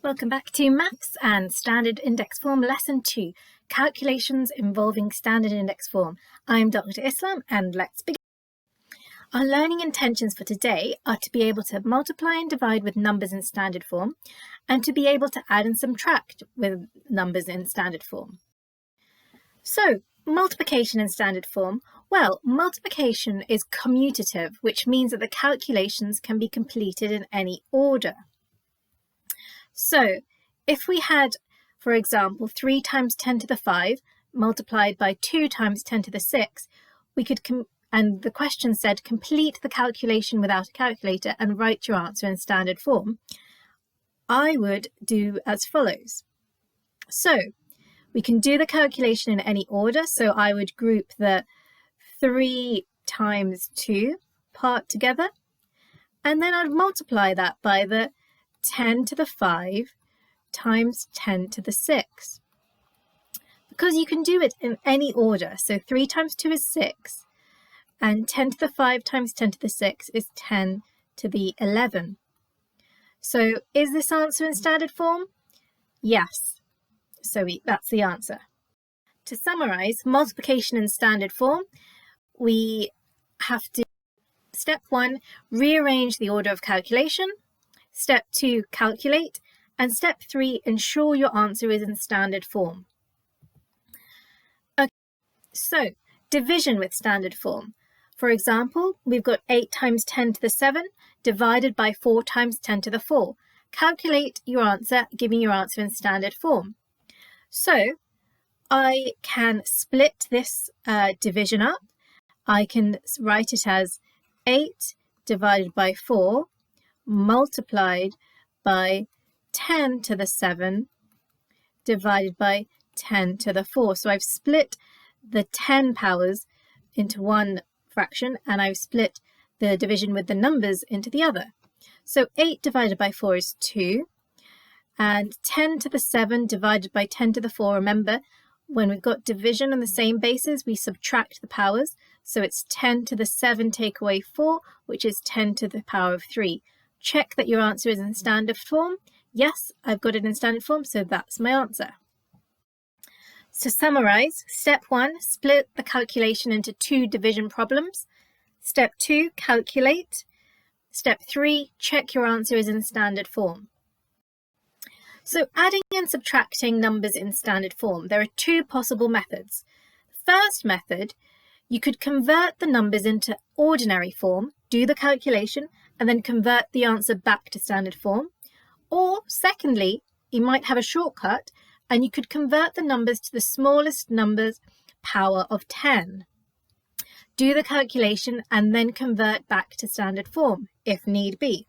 Welcome back to Maths and Standard Index Form Lesson 2, Calculations Involving Standard Index Form. I'm Dr. Islam and let's begin. Our learning intentions for today are to be able to multiply and divide with numbers in standard form and to be able to add and subtract with numbers in standard form. So, multiplication in standard form. Well, multiplication is commutative, which means that the calculations can be completed in any order. So, if we had, for example, 3 times 10 to the 5 multiplied by 2 times 10 to the 6, we could, and the question said, complete the calculation without a calculator and write your answer in standard form, I would do as follows. So, we can do the calculation in any order, so I would group the 3 times 2 part together, and then I'd multiply that by the 10 to the 5 times 10 to the 6. Because you can do it in any order, so 3 times 2 is 6, and 10 to the 5 times 10 to the 6 is 10 to the 11. So is this answer in standard form? Yes. So that's the answer. To summarize, multiplication in standard form, we have to, step 1, rearrange the order of calculation. Step 2, calculate, and step 3, ensure your answer is in standard form. Okay, so division with standard form. For example, we've got 8 times 10 to the 7 divided by 4 times 10 to the 4. Calculate your answer, giving your answer in standard form. So I can split this division up. I can write it as 8 divided by 4 multiplied by 10 to the 7 divided by 10 to the 4. So I've split the 10 powers into one fraction and I've split the division with the numbers into the other. So 8 divided by 4 is 2, and 10 to the 7 divided by 10 to the 4, remember, when we've got division on the same bases, we subtract the powers. So it's 10 to the 7 take away 4, which is 10 to the power of 3. Check that your answer is in standard form. Yes, I've got it in standard form, so that's my answer. To summarize, step 1, split the calculation into 2 division problems. Step 2, calculate. Step 3, check your answer is in standard form. So adding and subtracting numbers in standard form, there are 2 possible methods. The first method, you could convert the numbers into ordinary form, do the calculation, and then convert the answer back to standard form. Or secondly, you might have a shortcut and you could convert the numbers to the smallest numbers power of 10. Do the calculation and then convert back to standard form if need be.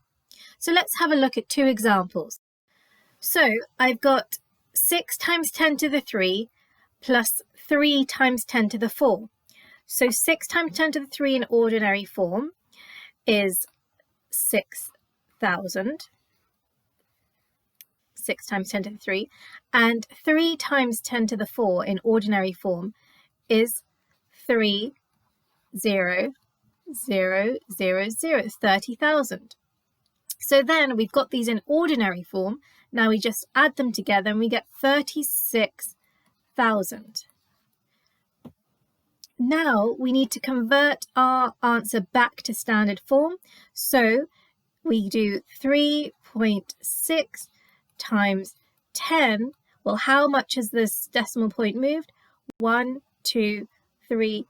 So let's have a look at 2 examples. So I've got 6 times 10 to the 3 plus 3 times 10 to the 4. So 6 times 10 to the 3 in ordinary form is 6,000. 6 times 10 to the 3. And 3 times 10 to the 4 in ordinary form is 30,000. 30,000. So then we've got these in ordinary form. Now we just add them together and we get 36,000. Now we need to convert our answer back to standard form. So we do 3.6 times 10. Well, how much has this decimal point moved? 1, 2, 3,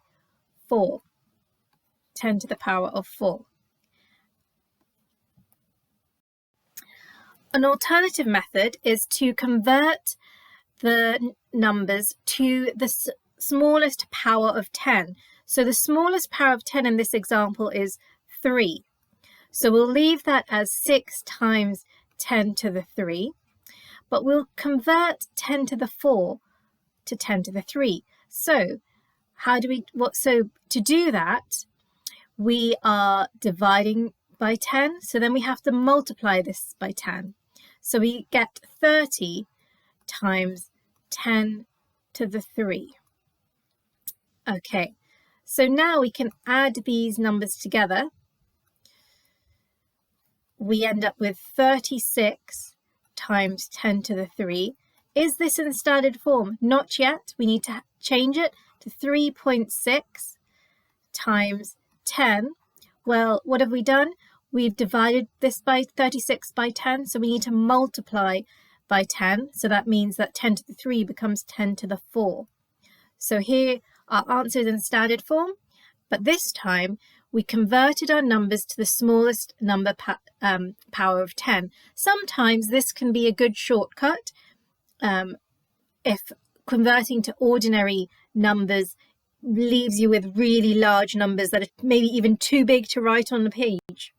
4. 10 to the power of 4. An alternative method is to convert the numbers to the smallest power of 10. So the smallest power of 10 in this example is 3. So we'll leave that as 6 times 10 to the 3, but we'll convert 10 to the 4 to 10 to the 3. So to do that, we are dividing by 10, so then we have to multiply this by 10. So we get 30 times 10 to the 3. Okay, so now we can add these numbers together. We end up with 36 times 10 to the 3. Is this in standard form? Not yet. We need to change it to 3.6 times 10. Well, what have we done? We've divided this by 36 by 10, so we need to multiply by 10. So that means that 10 to the 3 becomes 10 to the 4. So here our answer is in standard form, but this time we converted our numbers to the smallest number power of 10. Sometimes this can be a good shortcut if converting to ordinary numbers leaves you with really large numbers that are maybe even too big to write on the page.